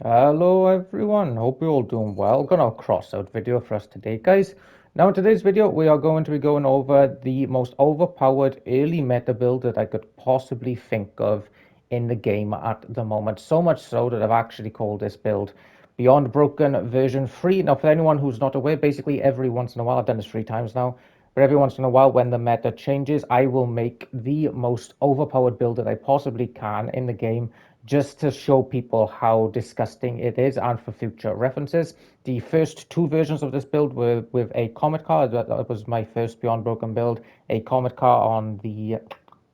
Hello everyone, hope you're all doing well. Got a crossout video for us today, guys. Now in today's video, we are going to be going over the most overpowered early meta build that I could possibly think of in the game at the moment. So much so that I've actually called this build Beyond Broken version 3. Now for anyone who's not aware, basically every once in a while, I've done this 3 times now, but every once in a while when the meta changes, I will make the most overpowered build that I possibly can in the game just to show people how disgusting it is and for future references. The first 2 versions of this build were with a Comet car. That was my first Beyond Broken build. A Comet car on the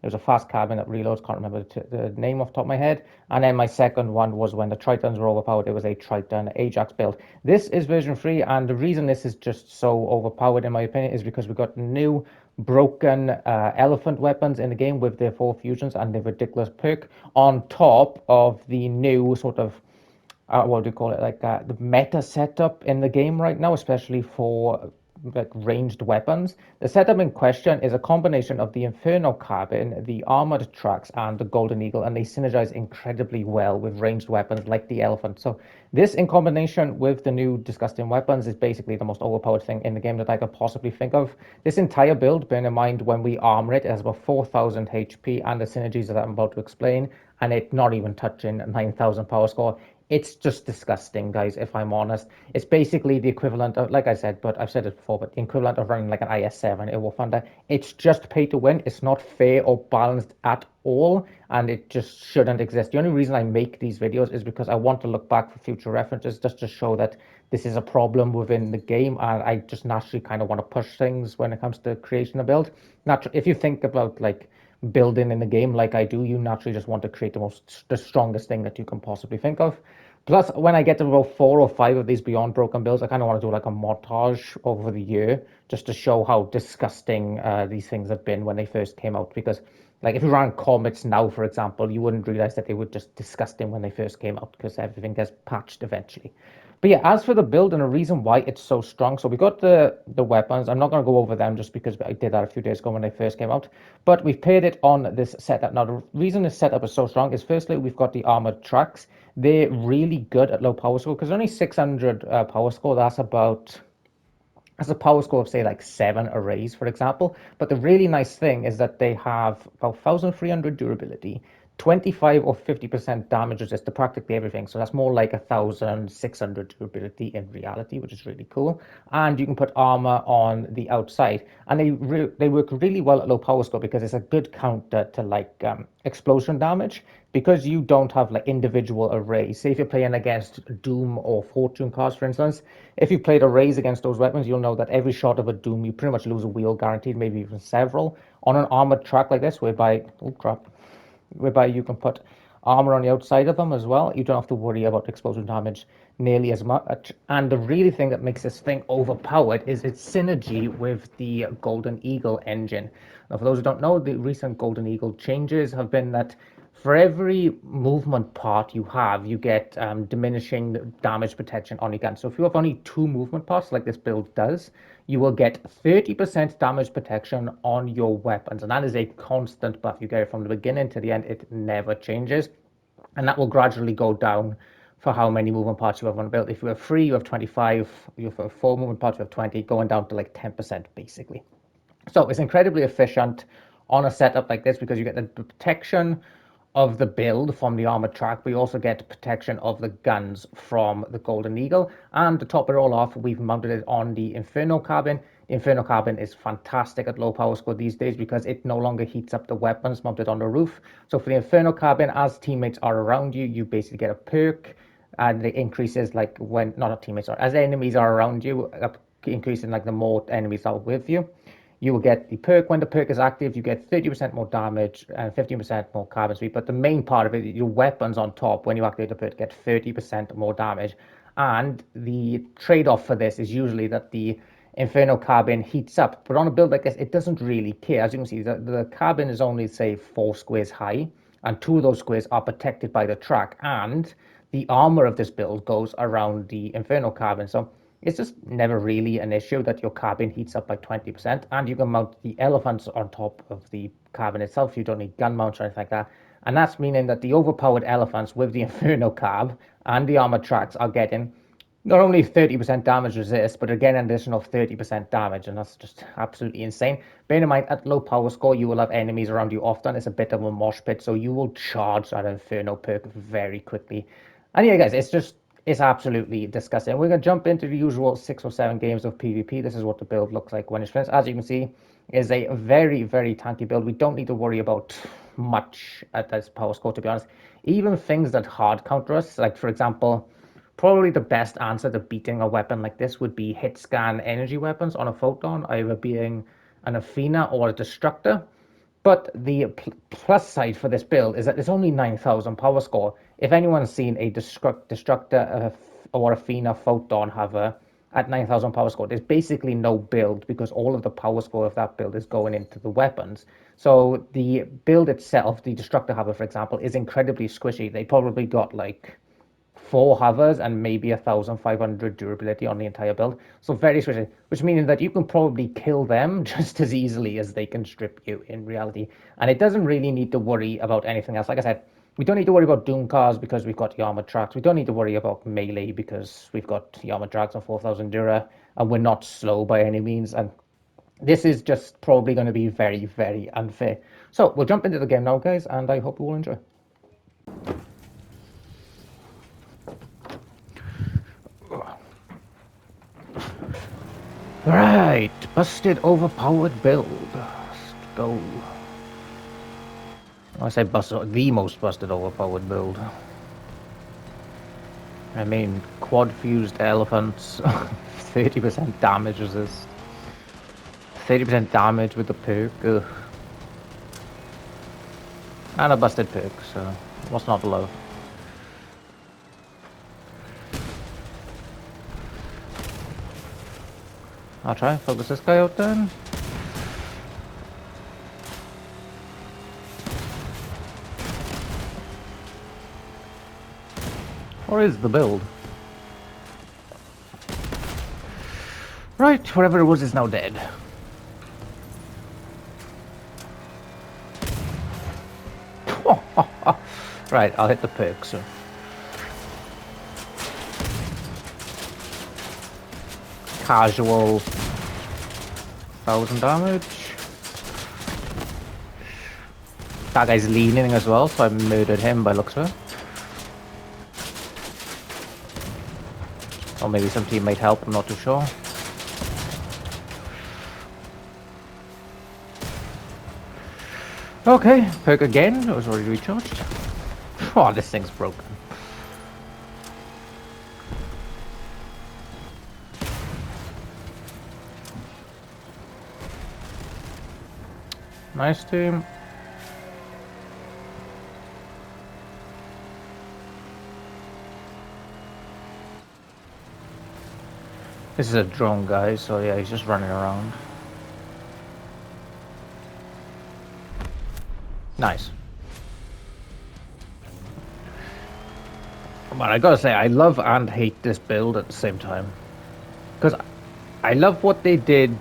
it was a fast cabin that reloads, can't remember the name off the top of my head. And then my second one was when the Tritons were overpowered, it was a Triton Ajax build. This is version 3, and the reason this is just so overpowered, in my opinion, is because we got new broken elephant weapons in the game with their 4 fusions and the ridiculous perk on top of the new sort of what do you call it, like the meta setup in the game right now, especially for like ranged weapons. The setup in question is a combination of the Inferno Carbine, the Armored Trucks, and the Golden Eagle, and they synergize incredibly well with ranged weapons like the Elephant. So this, in combination with the new disgusting weapons, is basically the most overpowered thing in the game that I could possibly think of. This entire build, bearing in mind when we armor it, it has about 4,000 HP, and the synergies that I'm about to explain, and it not even touching 9,000 power score. It's just disgusting, guys, if I'm honest. It's basically the equivalent of, like I said, but I've said it before, but the equivalent of running like an IS-7 in War Thunder. It's just pay to win. It's not fair or balanced at all, and it just shouldn't exist. The only reason I make these videos is because I want to look back for future references, just to show that this is a problem within the game, and I just naturally kind of want to push things when it comes to creation of build. If you think about like building in the game like I do, you naturally just want to create the strongest thing that you can possibly think of. Plus, when I get to about 4 or 5 of these Beyond Broken builds, I kind of want to do like a montage over the year just to show how disgusting these things have been when they first came out. Because, like, if you ran Comets now, for example, you wouldn't realize that they were just disgusting when they first came out because everything gets patched eventually. But yeah, as for the build and the reason why it's so strong, so we got the weapons. I'm not going to go over them just because I did that a few days ago when they first came out. But we've paired it on this setup. Now, the reason this setup is so strong is firstly, we've got the armored trucks. They're really good at low power score because only 600 power score. That's a power score of say like 7 arrays, for example. But the really nice thing is that they have about 1,300 durability, 25 or 50% damage resist to practically everything. So that's more like 1,600 durability in reality, which is really cool. And you can put armor on the outside, and they work really well at low power score because it's a good counter to like explosion damage, because you don't have like individual arrays. Say if you're playing against Doom or Fortune cards, for instance, if you played arrays against those weapons, you'll know that every shot of a Doom, you pretty much lose a wheel guaranteed, maybe even several. On an armored track like this, whereby you can put armor on the outside of them as well, you don't have to worry about explosion damage nearly as much. And the really thing that makes this thing overpowered is its synergy with the Golden Eagle engine. Now, for those who don't know, the recent Golden Eagle changes have been that for every movement part you have, you get diminishing damage protection on your gun. So if you have only 2 movement parts, like this build does, you will get 30% damage protection on your weapons. And that is a constant buff. You get it from the beginning to the end, it never changes. And that will gradually go down for how many movement parts you have on the build. If you have 3, you have 25. You have 4 movement parts, you have 20, going down to like 10% basically. So it's incredibly efficient on a setup like this because you get the protection of the build from the armored track. We also get protection of the guns from the Golden Eagle. And to top it all off, we've mounted it on the Inferno Carbine. The Inferno Carbine is fantastic at low power score these days because it no longer heats up the weapons mounted on the roof. So for the Inferno Carbine, as teammates are around you, you basically get a perk, and it increases like when not teammates are, as enemies are around you, increasing like the more enemies are with you. You will get the perk. When the perk is active, you get 30% more damage and 15% more carbon speed. But the main part of it, your weapons on top, when you activate the perk, get 30% more damage. And the trade-off for this is usually that the Inferno carbine heats up. But on a build like this, it doesn't really care. As you can see, the carbine is only, say, 4 squares high, and 2 of those squares are protected by the track. And the armor of this build goes around the Inferno carbine. So it's just never really an issue that your carbine heats up by 20%, and you can mount the elephants on top of the carbine itself. You don't need gun mounts or anything like that. And that's meaning that the overpowered elephants with the Inferno Cab and the armored tracks are getting not only 30% damage resist, but again an additional 30% damage, and that's just absolutely insane. Bear in mind, at low power score, you will have enemies around you often. It's a bit of a mosh pit, so you will charge that Inferno perk very quickly. And yeah, guys, it's absolutely disgusting. We're going to jump into the usual 6 or 7 games of PvP. This is what the build looks like when it's finished. As you can see, is a very, very tanky build. We don't need to worry about much at this power score, to be honest. Even things that hard counter us, like for example, probably the best answer to beating a weapon like this would be hit scan energy weapons on a photon, either being an Athena or a Destructor. But the plus side for this build is that it's only 9,000 power score. If anyone's seen a Destructor or Athena photon have at 9,000 power score, there's basically no build because all of the power score of that build is going into the weapons. So the build itself, the Destructor Hover, for example, is incredibly squishy. They probably got like 4 hovers and maybe 1,500 durability on the entire build. So very squishy, which means that you can probably kill them just as easily as they can strip you in reality. And it doesn't really need to worry about anything else. Like I said, we don't need to worry about Doom cars because we've got the armored tracks. We don't need to worry about melee because we've got the armored tracks on 4,000 dura, and we're not slow by any means. And this is just probably going to be very, very unfair. So we'll jump into the game now, guys, and I hope you all enjoy. Right, busted overpowered build. Let's go. I say busted, the most busted overpowered build. I mean, quad fused elephants, 30% damage resist, 30% damage with the perk, ugh. And a busted perk, so what's not to love? I'll try and focus this guy out then. Or is the build? Right, whatever it was is now dead. Right, I'll hit the perk soon. Casual 1,000 damage. That guy's leaning as well, so I murdered him by looks of it. Or maybe some teammate help, I'm not too sure. Okay, perk again, it was already recharged. Oh, this thing's broken. Nice team. This is a drone guy, so yeah, he's just running around. Nice. But I gotta say, I love and hate this build at the same time. Because I love what they did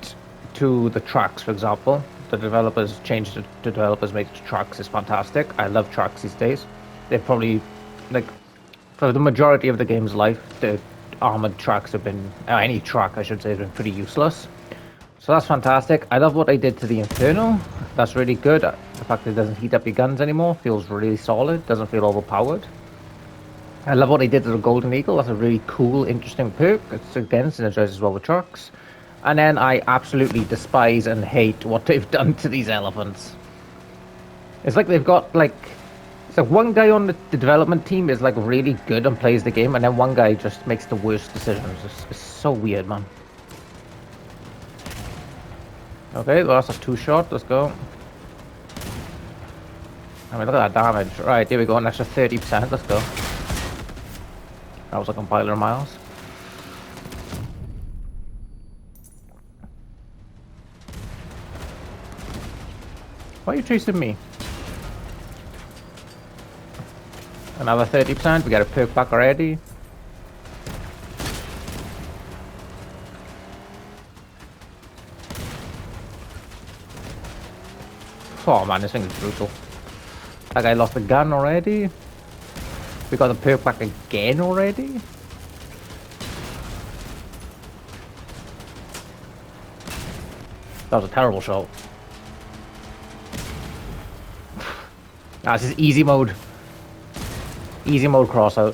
to the tracks, for example. The developers changed it, the developers made it to tracks is fantastic. I love tracks these days. They're probably, like, for the majority of the game's life, the armored tracks have been, any track I should say, has been pretty useless. So that's fantastic. I love what they did to the Inferno. That's really good. The fact that it doesn't heat up your guns anymore feels really solid, doesn't feel overpowered. I love what they did to the Golden Eagle. That's a really cool, interesting perk. It's again synergizes well with trucks. And then I absolutely despise and hate what they've done to these elephants. It's like they've got like, it's like one guy on the development team is like really good and plays the game, and then one guy just makes the worst decisions. It's so weird, man. Okay, well, that's a 2-shot. Let's go. I mean, look at that damage. Right, here we go. An extra 30%. Let's go. That was a compiler miles. Why are you chasing me? Another 30%. We got a perk back already. Oh man, this thing is brutal. That guy lost a gun already. We got the perk back again already. That was a terrible shot. This is easy mode. Easy mode crossout.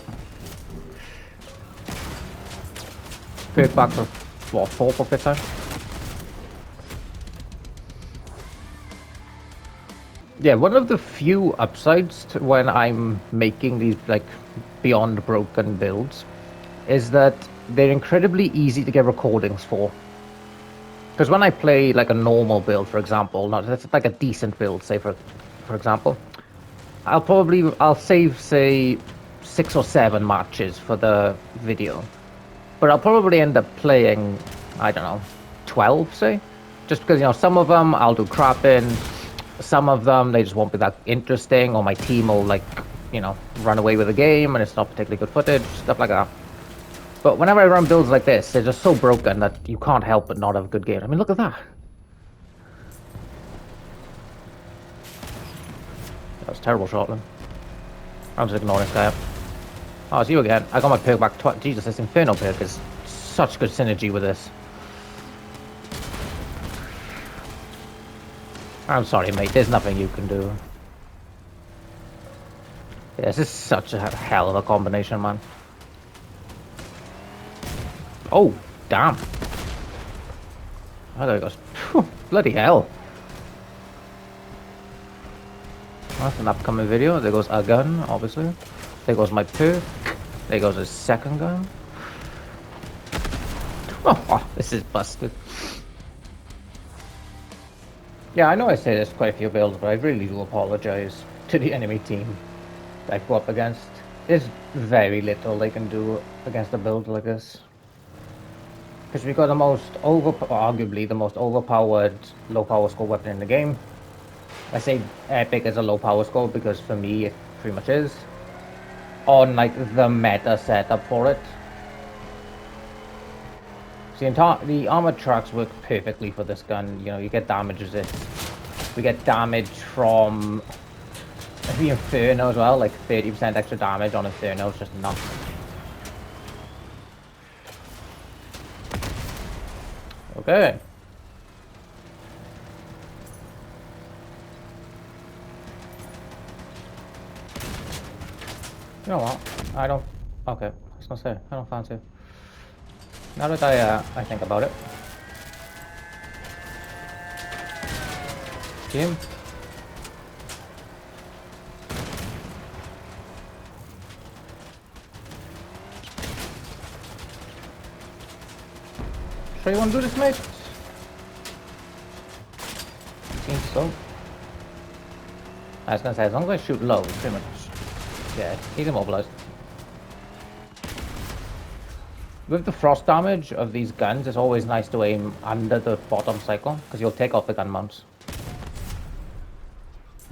Perk back for what, 4 bucket time? Yeah, one of the few upsides to when I'm making these like beyond broken builds is that they're incredibly easy to get recordings for. Because when I play like a normal build, for example, not that's like a decent build, say for example, I'll save say 6 or 7 matches for the video, but I'll probably end up playing, I don't know, 12 say, just because, you know, some of them I'll do crap in, some of them they just won't be that interesting, or my team will, like, you know, run away with the game and it's not particularly good footage, stuff like that. But whenever I run builds like this, they're just so broken that you can't help but not have a good game. I mean, look at that. That was a terrible shot, then. I'm just ignoring this guy. Oh, it's you again. I got my perk back twice. Jesus, this Inferno perk is such good synergy with this. I'm sorry, mate. There's nothing you can do. Yeah, this is such a hell of a combination, man. Oh, damn. Oh, there goes. Phew, bloody hell. That's an upcoming video. There goes a gun, obviously. There goes my perk. There goes a second gun. Oh, this is busted. Yeah, I know I say this quite a few builds, but I really do apologize to the enemy team that I go up against. There's very little they can do against a build like this. Because we got the most arguably the most overpowered low power score weapon in the game. I say epic is a low power score because for me it pretty much is. On like the meta setup for it. See, the armored tracks work perfectly for this gun. You know, you get damage resist. We get damage from the Inferno as well, like 30% extra damage on Inferno is just nuts. Okay. You know what? I don't. Okay, I was gonna say I don't fancy it. Now that I think about it. Team. Sure you want to do this, mate? Seems so. I was gonna say, as long as I shoot low, pretty much. Yeah, he's immobilized. With the frost damage of these guns, it's always nice to aim under the bottom cycle, because you'll take off the gun mounts.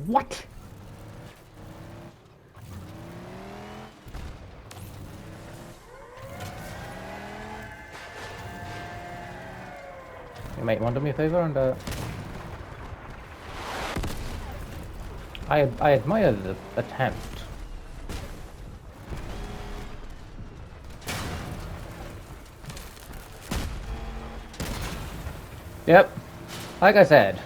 What? You might want to do me a favor and I admire the attempt. Yep, like I said,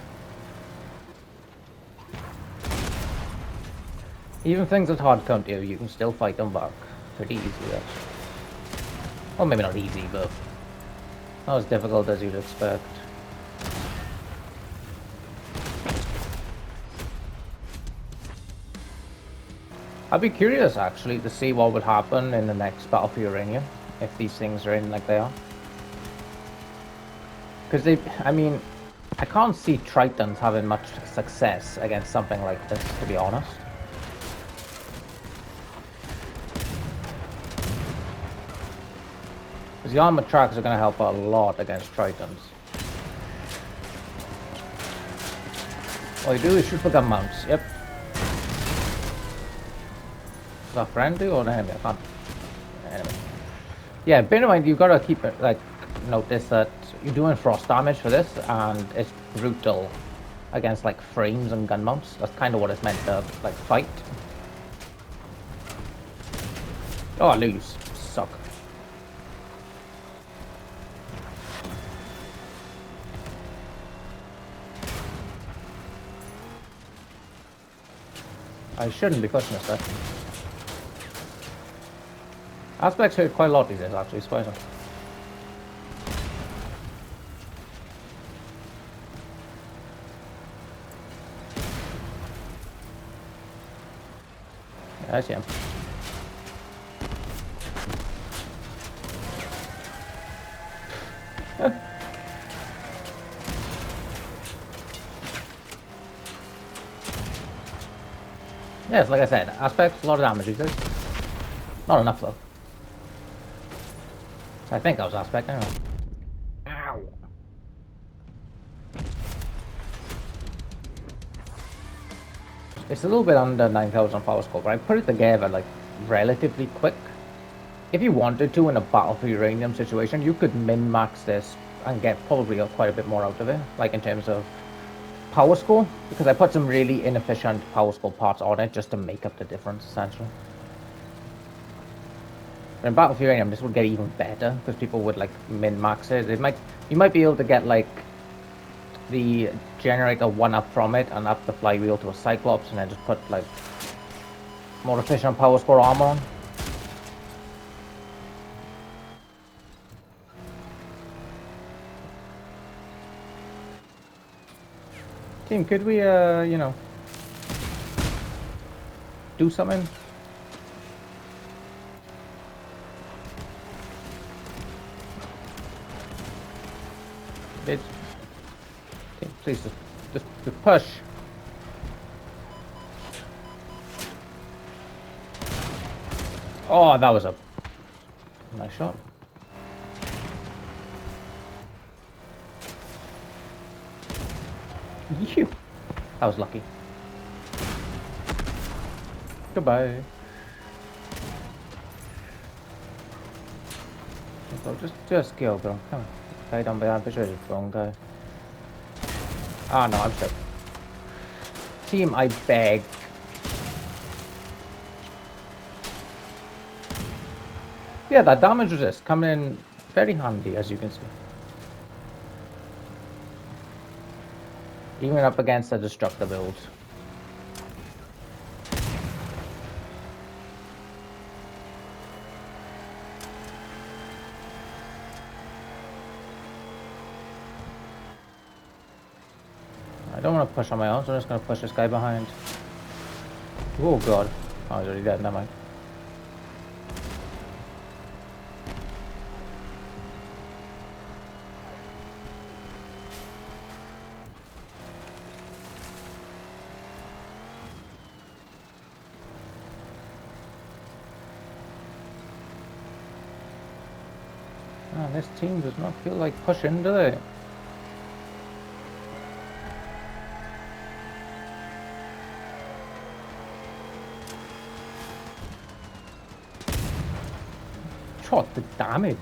even things that hard come to you, you can still fight them back pretty easily. Well, maybe not easy, but not as difficult as you'd expect. I'd be curious actually to see what would happen in the next Battle for Uranium if these things are in like they are. Because I mean, I can't see Tritons having much success against something like this, to be honest. Because the armored tracks are going to help a lot against Tritons. All you do is shoot for gun mounts, yep. Is that friendly or an enemy? I can't. Enemy. Yeah, bear in mind, you've got to keep it, like, notice that you're doing frost damage for this, and it's brutal against like frames and gun mounts. That's kind of what it's meant to like fight. Oh, I lose. Suck. I shouldn't be pushing this stuff. Aspects hurt quite a lot these days, actually, surprising. Yeah, I see him. Yes, like I said, aspects, a lot of damage these days. Not enough though. I think I was aspect anyway. Ow. It's a little bit under 9,000 power score, but I put it together like relatively quick. If you wanted to in a battle for uranium situation, you could min-max this and get probably quite a bit more out of it, like in terms of power score, because I put some really inefficient power score parts on it just to make up the difference, essentially. But in Battle for Uranium, this would get even better, because people would like min-max it. You might be able to get like the generator one up from it and up the flywheel to a Cyclops, and then just put like more efficient power score armor on. Team, could we, you know, do something? Bitch. Team, please, just push. Oh, that was a nice shot. You. That was lucky. Goodbye. So just go, bro. Come on. Guy down behind, I'm sure it's the wrong guy. Ah, no, I'm sick. Team, I beg. Yeah, that damage resist coming in very handy, as you can see. Even up against the destructive builds. I don't want to push on my own, so I'm just going to push this guy behind. Oh god. Oh, he's already dead, never mind. Man, this team does not feel like pushing, do they? What the damage?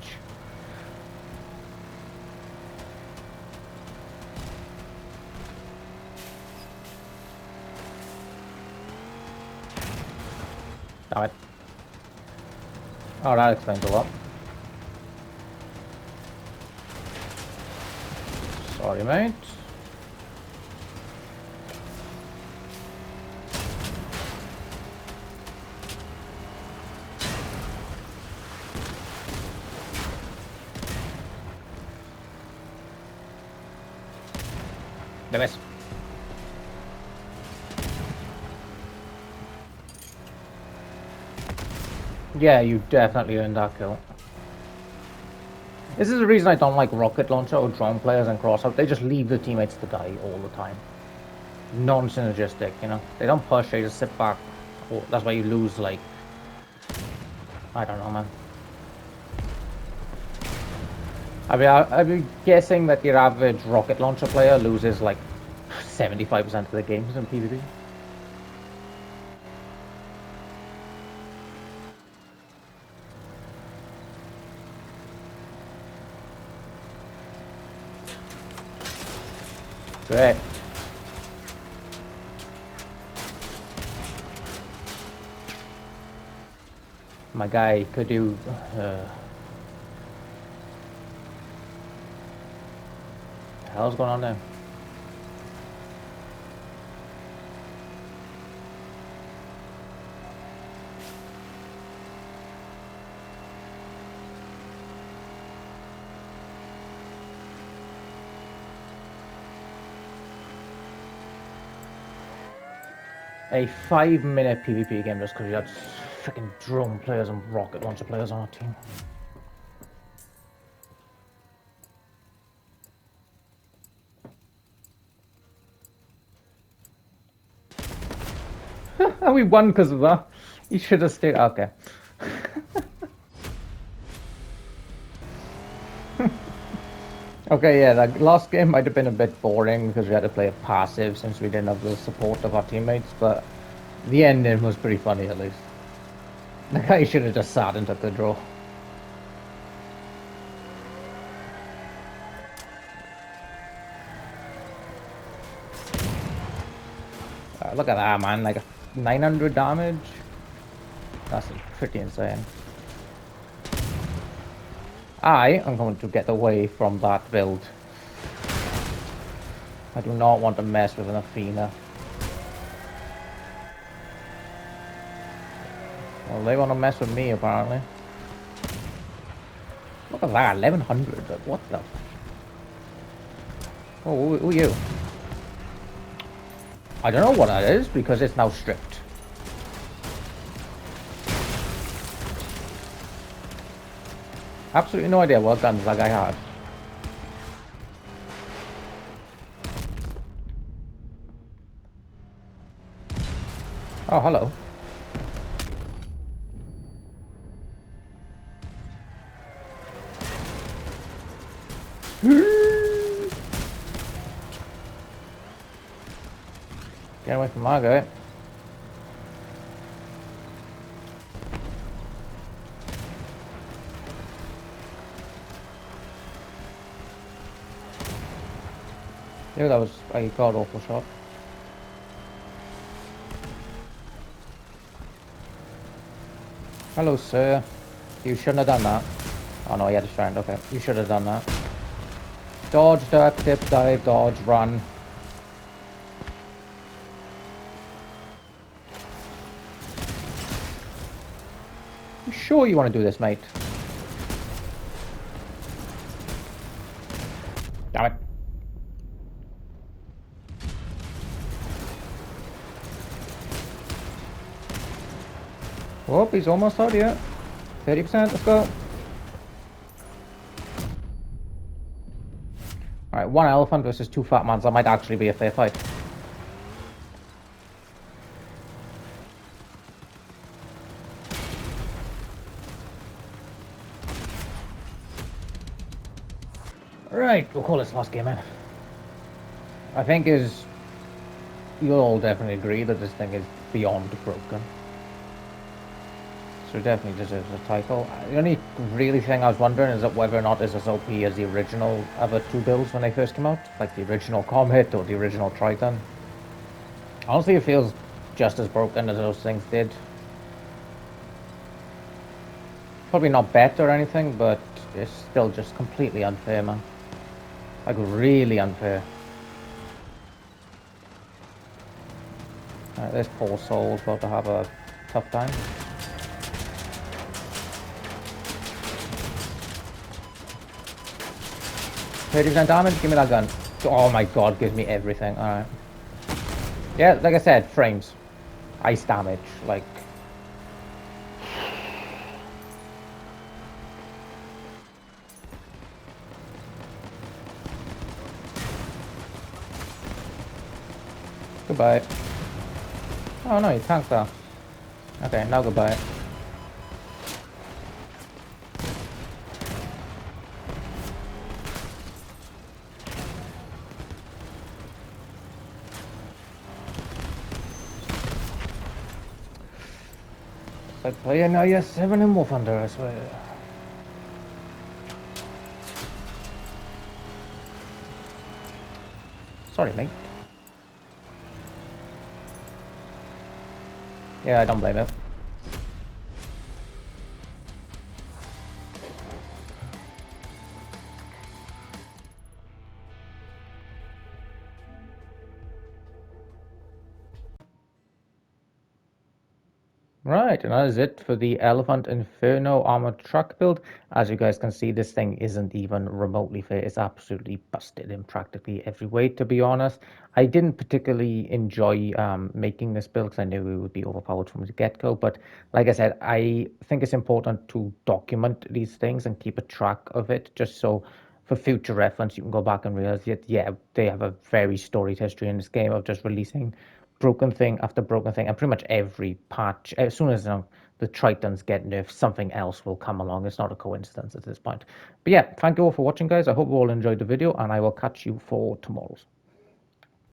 Damn it. Oh, that explains a lot. Sorry, mate. The best. Yeah, you definitely earned that kill. This is the reason I don't like rocket launcher or drone players in Crossout. They just leave the teammates to die all the time. Non-synergistic, you know. They don't push, they just sit back. Oh, that's why you lose, like... I don't know, man. I'd be guessing that your average rocket launcher player loses, like, 75% of the games in PvP. Great. My guy could do... the hell's going on there? A 5-minute PvP game just because we had freaking drone players and rocket launcher players on our team. And we won because of that. You should have stayed. Okay. Okay, yeah, that last game might have been a bit boring because we had to play it passive since we didn't have the support of our teammates, but the ending was pretty funny at least. The guy should have just sat and took the draw. Look at that, man, like 900 damage. That's pretty insane. I am going to get away from that build. I do not want to mess with an Athena. Well, they want to mess with me, apparently. Look at that, 1100. What the? Oh, who are you? I don't know what that is because it's now stripped. Absolutely no idea what guns that guy had. Oh, hello. Get away from my guy. Yeah, that was a god awful shot. Hello, sir. You shouldn't have done that. Oh no, he had a strand. Okay, you should have done that. Dodge, duck, dip, dive, dodge, run. You sure you want to do this, mate? Damn it. Oh, he's almost out here. 30%, let's go. Alright, one elephant versus two fat mans. That might actually be a fair fight. Right, we'll call this last game in. I think you'll all definitely agree that this thing is beyond broken. So it definitely deserves a title. The only really thing I was wondering is that whether or not it's as OP as the original other two builds when they first came out, like the original Comet or the original Triton. Honestly, it feels just as broken as those things did. Probably not better or anything, but it's still just completely unfair, man. Like, really unfair. Alright, this poor soul's about to have a tough time. %30 damage, give me that gun. Oh my god, gives me everything. Alright. Yeah, like I said, frames. Ice damage, like... Goodbye. Oh no, you tanked that. Okay, now goodbye. It's like playing now, yes, 7 in War Thunder, I swear. Sorry, mate. Yeah, I don't blame it. Right, and that is it for the Elephant Inferno armored truck build. As you guys can see, this thing isn't even remotely fair. It's absolutely busted in practically every way, to be honest. I didn't particularly enjoy making this build because I knew it would be overpowered from the get-go. But like I said, I think it's important to document these things and keep a track of it, just so for future reference, you can go back and realize that, yeah, they have a very storied history in this game of just releasing broken thing after broken thing, and pretty much every patch, as soon as the Tritons get nerfed, something else will come along. It's not a coincidence at this point. But yeah, thank you all for watching, guys. I hope you all enjoyed the video, and I will catch you for tomorrow's.